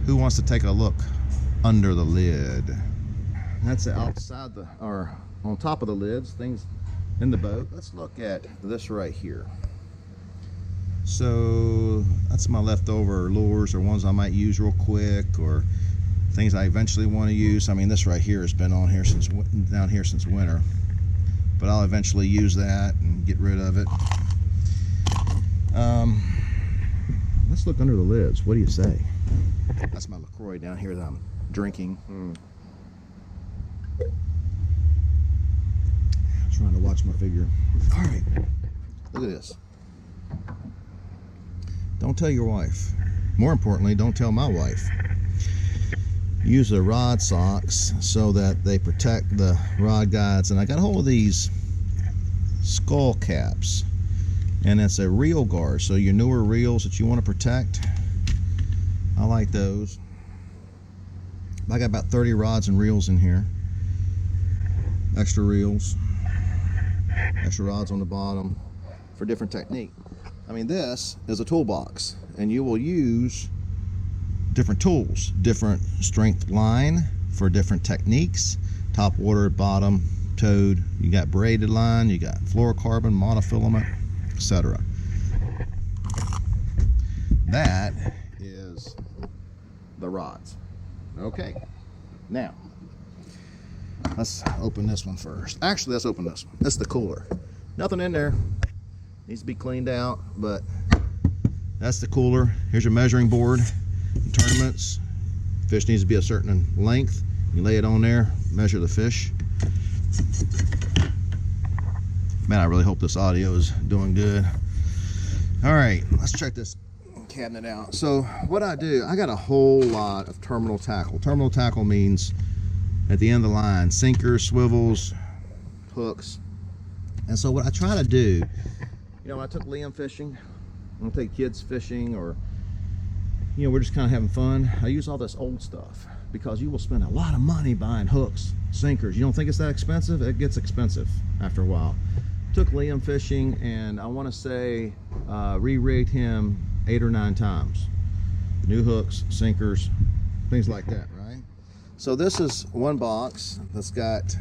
Who wants to take a look under the lid? That's outside the, or on top of the lids, things in the boat. Let's look at this right here. So that's my leftover lures, or ones I might use real quick, or things I eventually want to use. I mean, this right here has been on here since, down here since winter, but I'll eventually use that and get rid of it. Let's look under the lids. What do you say? That's my LaCroix down here that I'm drinking. Trying to watch my figure. All right, look at this. Don't tell your wife. More importantly, don't tell my wife. Use the rod socks so that they protect the rod guides. And I got a hold of these skull caps, and it's a reel guard. So your newer reels that you want to protect, I like those. I got about 30 rods and reels in here. Extra reels, extra rods on the bottom for different technique. I mean, this is a toolbox, and you will use different tools, different strength line for different techniques, top water, bottom, toad. You got braided line, you got fluorocarbon, monofilament, etc. That is the rods. Okay, now let's open this one first. Actually, let's open this one. That's the cooler. Nothing in there. Needs to be cleaned out, but that's the cooler. Here's your measuring board. In tournaments, fish needs to be a certain length. You lay it on there, measure the fish. Man, I really hope this audio is doing good. All right, let's check this cabinet out. So what I do, I got a whole lot of terminal tackle. Terminal tackle means at the end of the line, sinkers, swivels, hooks. And so what I try to do, you know, when I took Liam fishing, when I take kids fishing, or, you know, we're just kind of having fun, I use all this old stuff, because you will spend a lot of money buying hooks, sinkers. You don't think it's that expensive? It gets expensive after a while. Took Liam fishing, and I want to say re-rigged him 8 or 9 times. New hooks, sinkers, things like that, right? So this is one box that's got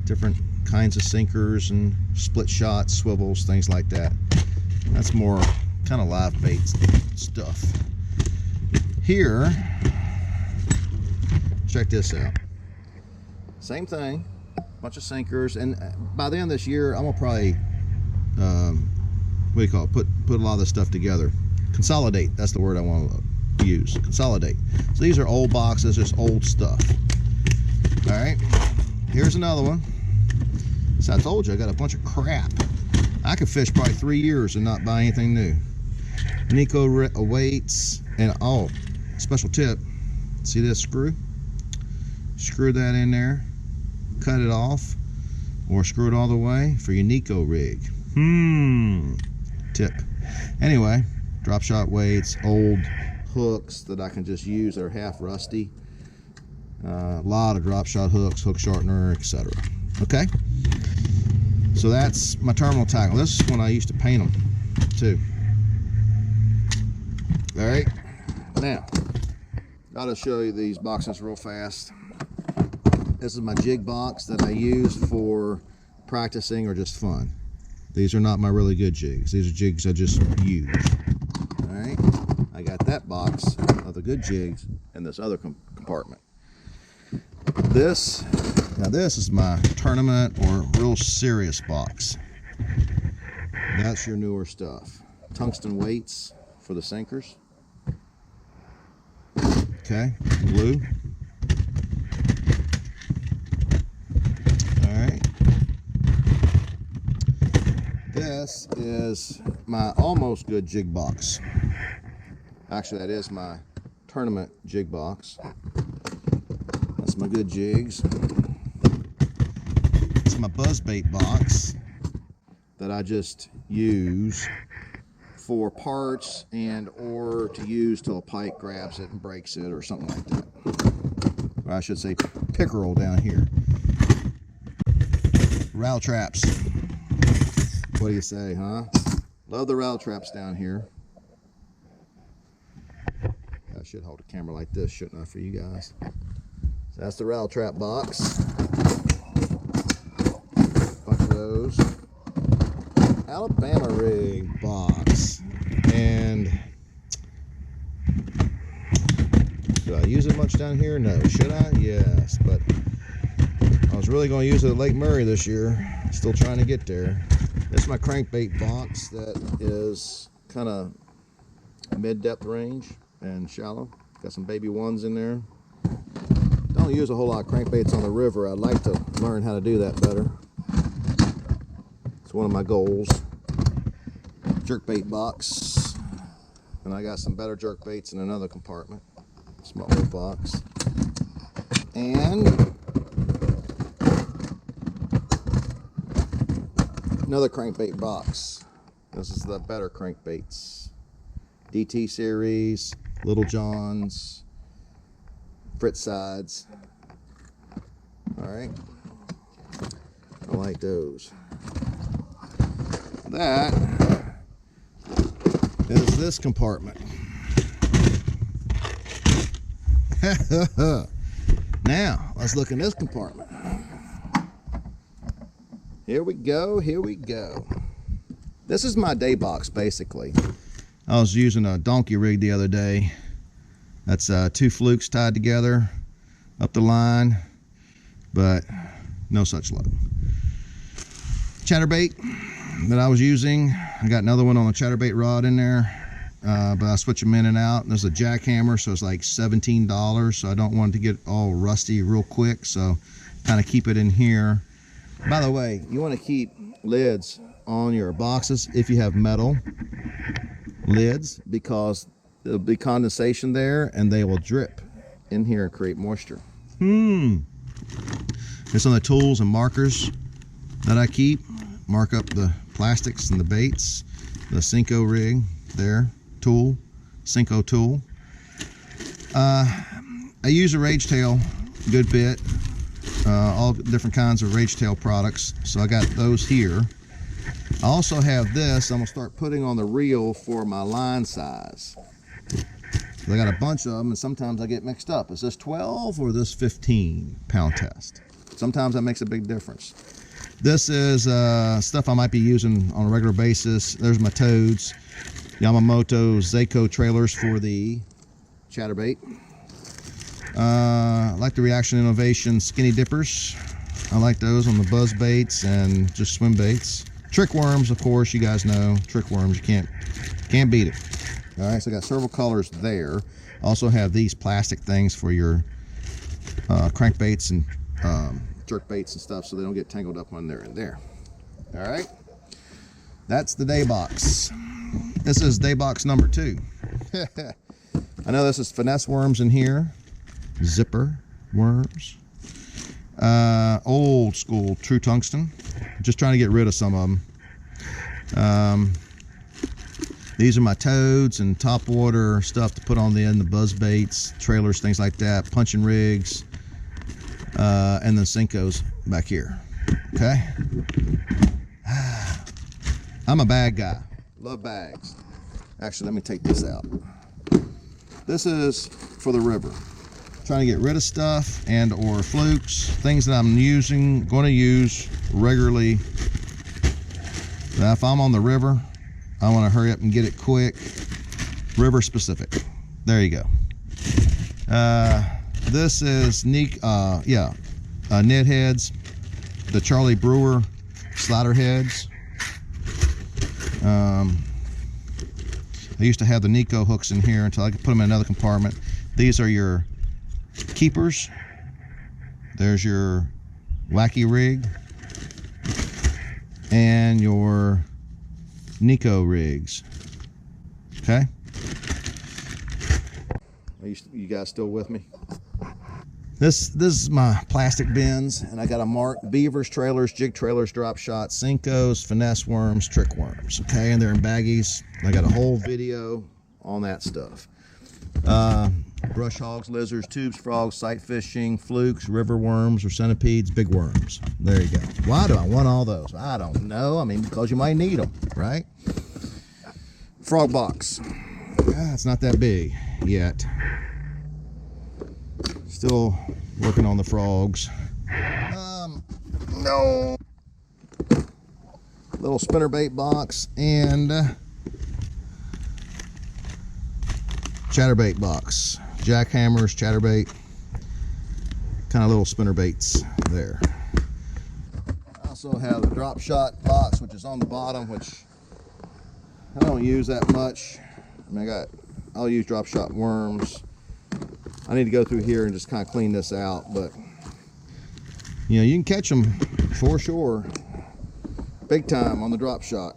different kinds of sinkers and split shots, swivels, things like that. That's more kind of live bait stuff. Here, check this out. Same thing, bunch of sinkers, and by the end of this year, I'm gonna probably, what do you call it? Put a lot of this stuff together. Consolidate. That's the word I want to use. Consolidate. So these are old boxes, just old stuff. All right. Here's another one. So I told you I got a bunch of crap. I could fish probably 3 years and not buy anything new. Nico weights, and oh, special tip. See this screw? Screw that in there, cut it off, or screw it all the way for your Nico rig. Tip. Anyway, drop shot weights, old hooks that I can just use that are half rusty. A lot of drop shot hooks, hook shortener, etc. Okay, so that's my terminal tackle. This is when I used to paint them too. All right, now gotta show you these boxes real fast. This is my jig box that I use for practicing or just fun. These are not my really good jigs. These are jigs I just use. All right, I got that box of the good jigs in this other compartment. This is my tournament or real serious box. That's your newer stuff. Tungsten weights for the sinkers. Okay, blue. All right. This is my almost good jig box. Actually, that is my tournament jig box. That's my good jigs. It's my buzzbait box that I just use for parts and or to use till a pike grabs it and breaks it or something like that. Or I should say pickerel down here. Rattle traps. What do you say, huh? Love the rattle traps down here. Gotta show should hold a camera like this, shouldn't I, for you guys? So that's the Rattle Trap box. Bunch of those. Alabama rig box. And do I use it much down here? No. Should I? Yes. But I was really going to use it at Lake Murray this year. Still trying to get there. This is my crankbait box that is kind of mid-depth range and shallow. Got some baby ones in there. Don't use a whole lot of crankbaits on the river. I'd like to learn how to do that better. It's one of my goals. Jerkbait box. And I got some better jerkbaits in another compartment. Smaller box. And another crankbait box. This is the better crankbaits. DT series, Little Johns, Fritz sides. Alright. I like those. That is this compartment. Now, let's look in this compartment. Here we go, here we go. This is my day box, basically. I was using a donkey rig the other day. That's 2 flukes tied together up the line, but no such luck. Chatterbait that I was using, I got another one on a chatterbait rod in there, but I switch them in and out. And there's a jackhammer, so it's like $17, so I don't want it to get all rusty real quick, so kind of keep it in here. By the way, you want to keep lids on your boxes if you have metal lids, because there'll be condensation there and they will drip in here and create moisture. Here's some of the tools and markers that I keep. Mark up the plastics and the baits. The Cinco rig there, tool, Cinco tool. I use a rage tail a good bit. All different kinds of rage tail products, so I got those here. I also have this I'm gonna start putting on the reel for my line size. I got a bunch of them, and sometimes I get mixed up. Is this 12 or this 15 pound test? Sometimes that makes a big difference. This is stuff I might be using on a regular basis. There's my toads, Yamamoto Seiko trailers for the chatterbait. I like the Reaction Innovation skinny dippers. I like those on the buzz baits and just swim baits. Trick worms, of course, you guys know trick worms. You can't beat it. All right, so I got several colors there. Also have these plastic things for your crankbaits and jerk baits and stuff, so they don't get tangled up when they're in there. All right, that's the day box. This is day box number 2. I know this is finesse worms in here. Zipper worms, old school true tungsten. Just trying to get rid of some of them. These are my toads and top water stuff to put on the end, the buzz baits, trailers, things like that, punching rigs, and then Cincos back here. Okay. I'm a bag guy, love bags. Actually, let me take this out. This is for the river. Trying to get rid of stuff and or flukes, things that I'm going to use regularly. Now, if I'm on the river, I want to hurry up and get it quick. River specific. There you go. This is Knit heads, the Charlie Brewer slider heads. I used to have the Nico hooks in here until I could put them in another compartment. These are your keepers. There's your wacky rig and your Nico rigs. Okay, are you guys still with me? This is my plastic bins, and I got a mark beavers, trailers, jig trailers, drop shots, Cincos, finesse worms, trick worms. Okay, and they're in baggies. I got a whole video on that stuff. Brush hogs, lizards, tubes, frogs, sight fishing, flukes, river worms or centipedes, big worms. There you go. Why do I want all those? I don't know. I mean, because you might need them, right? Frog box. It's not that big yet. Still working on the frogs. No. Little spinnerbait box and chatterbait box. Jackhammers, chatterbait, kind of little spinnerbaits there. I also have the drop shot box, which is on the bottom, which I don't use that much. I mean, I'll use drop shot worms. I need to go through here and just kind of clean this out, but you know, you can catch them for sure, big time on the drop shot.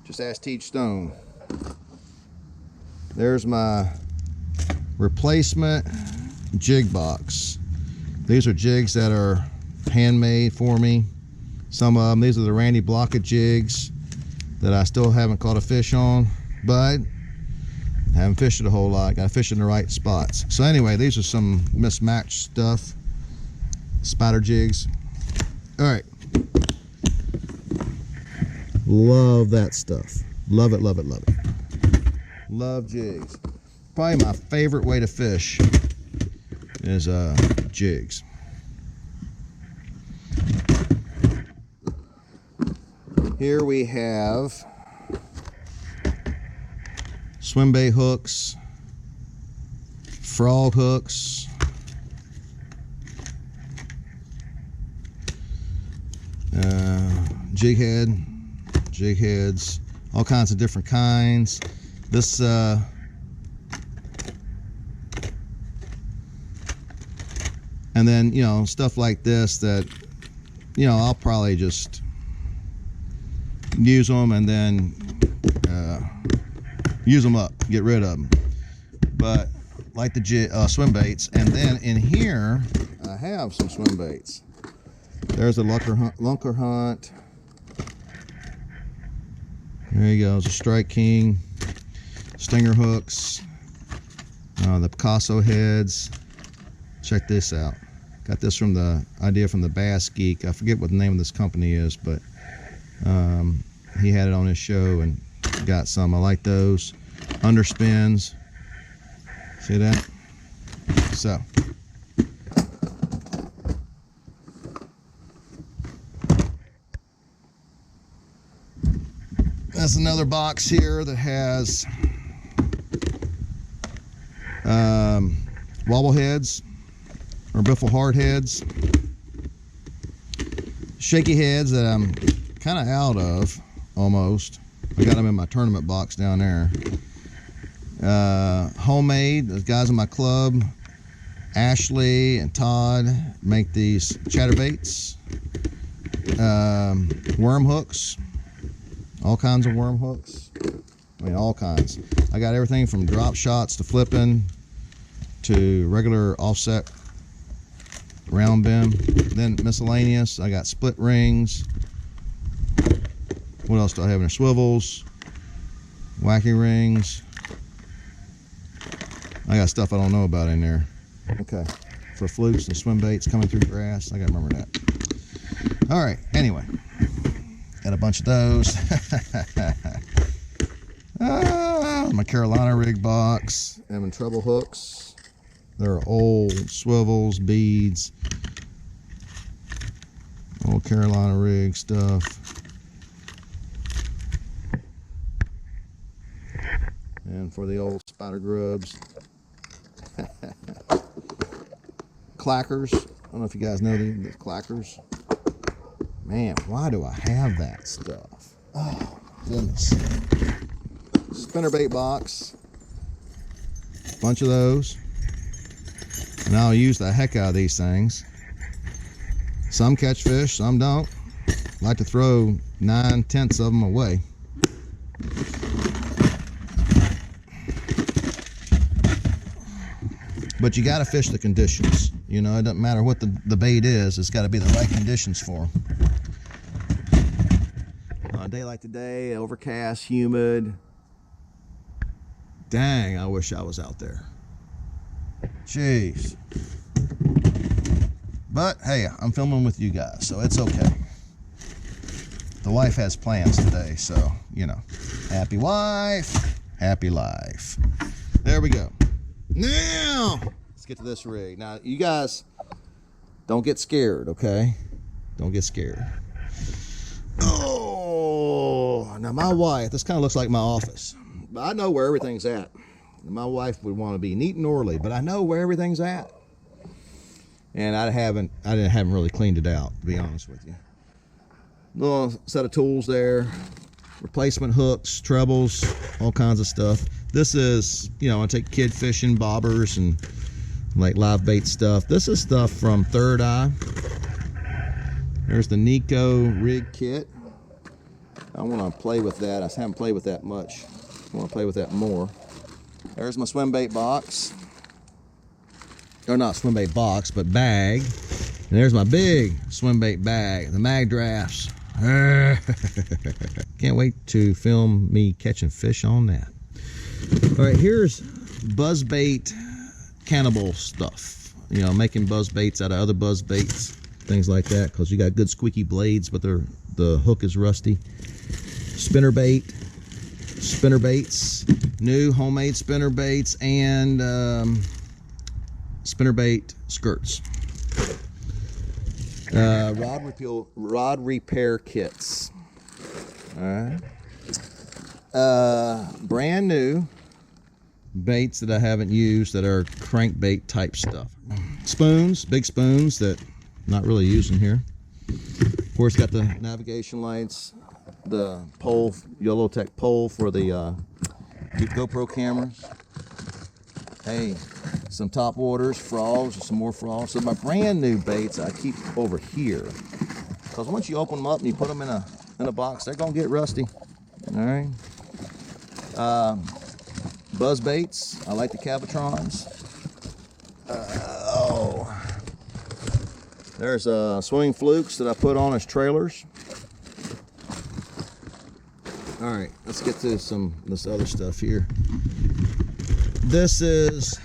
Just ask Teach Stone. There's my replacement jig box. These are jigs that are handmade for me. Some of them, these are the Randy Blockett jigs that I still haven't caught a fish on, but haven't fished it a whole lot. Got to fish in the right spots. So anyway, these are some mismatched stuff. Spider jigs. All right. Love that stuff. Love it, love it, love it. Love jigs. Probably my favorite way to fish is jigs. Here we have swim bait hooks, frog hooks, jig heads, all kinds of different kinds. This and then, you know, stuff like this that, you know, I'll probably just use them and then use them up, get rid of them. But like the swim baits, and then in here I have some swim baits. There's a lunker hunt. There you go. There's a Strike King, stinger hooks, the Picasso heads. Check this out. Got this from the idea from the Bass Geek. I forget what the name of this company is, but he had it on his show and got some. I like those. Underspins. See that? So. That's another box here that has wobble heads or biffle hard heads, shaky heads that I'm kind of out of almost. I got them in my tournament box down there. Homemade, those guys in my club, Ashley and Todd, make these chatterbaits. Worm hooks, all kinds of worm hooks. I mean, all kinds. I got everything from drop shots to flipping to regular offset round bend. Then miscellaneous, I got split rings. What else do I have in there? Swivels, wacky rings. I got stuff I don't know about in there. Okay, for flukes and swim baits coming through grass. I gotta remember that. All right, anyway, got a bunch of those. My Carolina rig box, having treble hooks. They're old swivels, beads, old Carolina rig stuff. And for the old spider grubs, clackers. I don't know if you guys know the clackers. Man, why do I have that stuff? Oh, goodness. Spinnerbait box. Bunch of those. And I'll use the heck out of these things. Some catch fish, some don't. Like to throw 9/10 of them away. But you got to fish the conditions. You know, it doesn't matter what the bait is. It's got to be the right conditions for them. On a day like today, overcast, humid. Dang, I wish I was out there. Jeez. But hey, I'm filming with you guys, so it's okay. The wife has plans today, so, you know. Happy wife, happy life. There we go. Now, let's let's get to this rig. Now, you guys don't get scared, okay? Don't get scared. Oh, now my wife, this kind of looks like my office, but I know where everything's at. My wife would want to be neat and orderly, but I know where everything's at. And I haven't really cleaned it out, to be honest with you. Little set of tools there, replacement hooks, trebles, all kinds of stuff. This is, you know, I take kid fishing, bobbers, and like live bait stuff. This is stuff from Third Eye. There's the Nico rig kit. I want to play with that. I haven't played with that much. I want to play with that more. There's my swim bait box. Or not swim bait box, but bag. And there's my big swim bait bag, the mag drafts. Can't wait to film me catching fish on that. All right, here's buzz bait cannibal stuff. You know, making buzz baits out of other buzz baits, things like that, because you got good squeaky blades, but the hook is rusty. Spinner baits, new homemade spinner baits, and spinner bait skirts. Rod repair kits. All right. Brand new baits that I haven't used that are crankbait type stuff. Spoons, big spoons that I'm not really using here. Of course, got the navigation lights, the pole, Yellowtech pole for the GoPro cameras. Hey, some top waters, frogs, some more frogs. So my brand new baits I keep over here, because once you open them up and you put them in a box, they're gonna get rusty. All right. Buzz baits. I like the Cabotrons. There's swimming flukes that I put on as trailers. All right, let's get to this other stuff here. This is,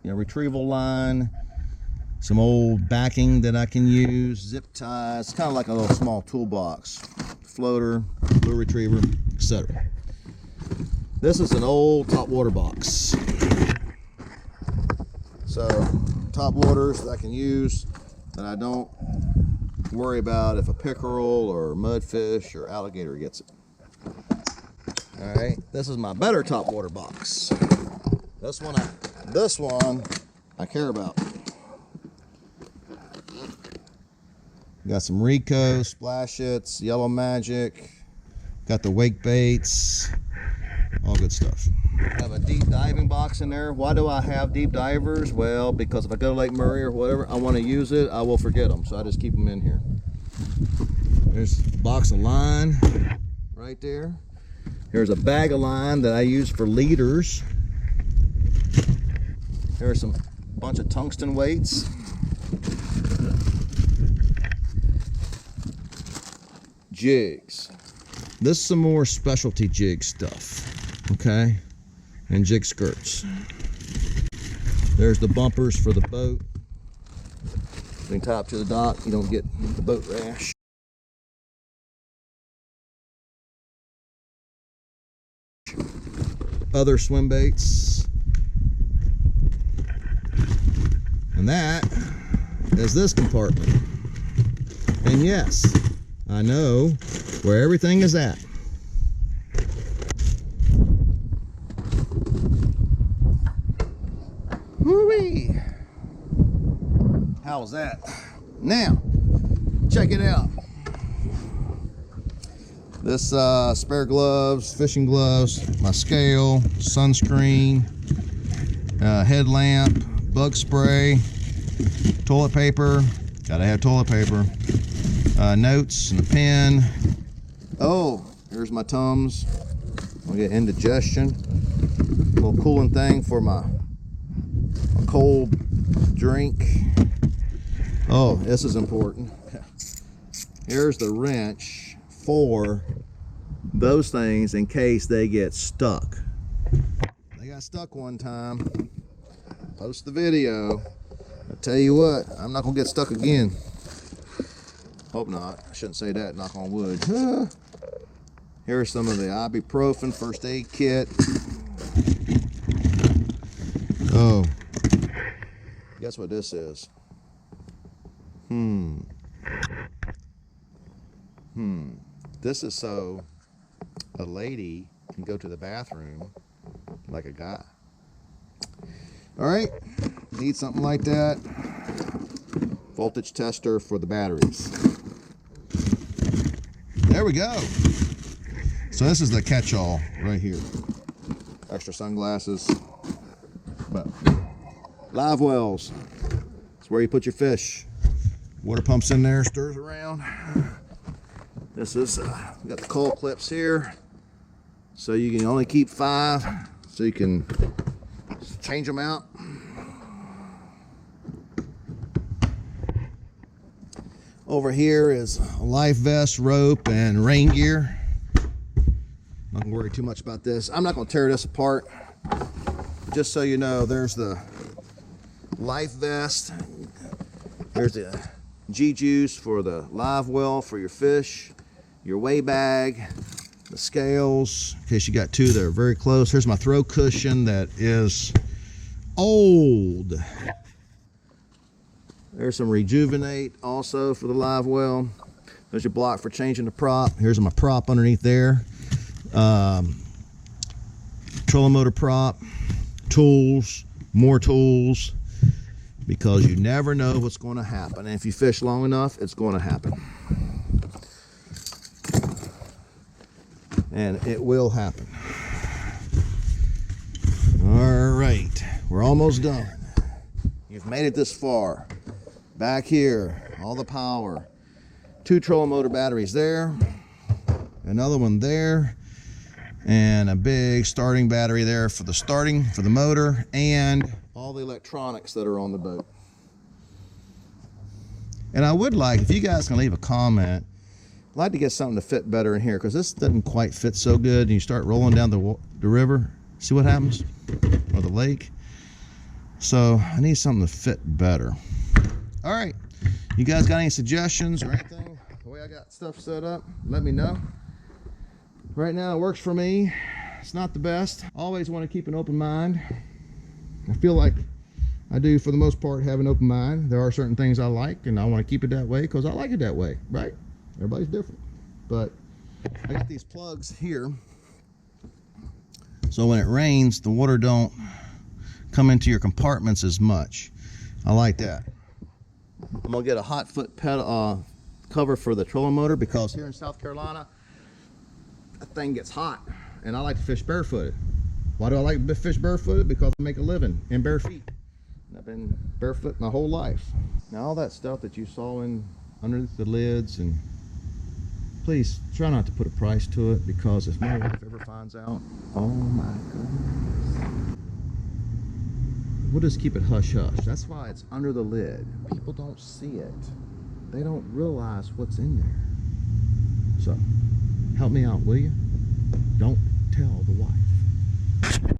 you know, Retrieval Line, some old backing that I can use, zip ties, kind of like a little small toolbox, floater, lure retriever, etc. This is an old top water box. So top waters that I can use that I don't worry about if a pickerel or mudfish or alligator gets it. All right, this is my better top water box. This one I care about. Got some Rico, Splash Its, Yellow Magic. Got the wake baits, all good stuff. I have a deep diving box in there. Why do I have deep divers? Well, because if I go to Lake Murray or whatever, I want to use it, I will forget them. So I just keep them in here. There's a box of line right there. Here's a bag of line that I use for leaders. Here's a bunch of tungsten weights. Jigs. This is some more specialty jig stuff, okay? And jig skirts. There's the bumpers for the boat. You can tie up to the dock, you don't get the boat rash. Other swim baits. And that is this compartment. And yes, I know where everything is at. Woo-wee! How was that? Now, check it out. This spare gloves, fishing gloves, my scale, sunscreen, headlamp, bug spray, toilet paper. Gotta have toilet paper. Notes and a pen. Oh, here's my Tums. I'll get indigestion. A little cooling thing for my cold drink. Oh, this is important. Here's the wrench for those things in case they get stuck. They got stuck one time. Post the video. I tell you what, I'm not gonna get stuck again. Hope not. I shouldn't say that, knock on wood. Here's some of the ibuprofen first aid kit. Oh, Guess what this is? This is so a lady can go to the bathroom like a guy. All right, need something like that. Voltage tester for the batteries. There we go. So this is the catch-all right here. Extra sunglasses. But live wells. It's where you put your fish. Water pumps in there, stirs around. This is, we got the coil clips here. So you can only keep 5. So you can change them out. Over here is a life vest, rope, and rain gear. Not gonna worry too much about this. I'm not gonna tear this apart. Just so you know, there's the life vest. There's the G-juice for the live well for your fish, your weigh bag, the scales, in case you got 2 that are very close. Here's my throw cushion that is old. There's some Rejuvenate also for the live well. There's your block for changing the prop. Here's my prop underneath there. Trolling motor prop, tools, more tools, because you never know what's going to happen. And if you fish long enough, it's going to happen. And it will happen. All right, we're almost done. You've made it this far. Back here, all the power. 2 trolling motor batteries there, another one there, and a big starting battery there for the starting, for the motor, and all the electronics that are on the boat. And I would like, if you guys can leave a comment, I'd like to get something to fit better in here, because this doesn't quite fit so good, and you start rolling down the river, see what happens? Or the lake. So I need something to fit better. All right, you guys got any suggestions or anything? The way I got stuff set up, let me know. Right now it works for me. It's not the best. Always want to keep an open mind. I feel like I do, for the most part, have an open mind. There are certain things I like, and I want to keep it that way because I like it that way, right? Everybody's different. But I got these plugs here, so when it rains, the water don't come into your compartments as much. I like that. I'm gonna get a hot foot pedal cover for the trolling motor, because here in South Carolina, that thing gets hot, and I like to fish barefooted. Why do I like to fish barefooted? Because I make a living in bare feet. And I've been barefoot my whole life. Now all that stuff that you saw in under the lids, and please try not to put a price to it, because if my wife ever finds out, oh my goodness. We'll just keep it hush hush. That's why it's under the lid. People don't see it. They don't realize what's in there. So help me out, will you? Don't tell the wife.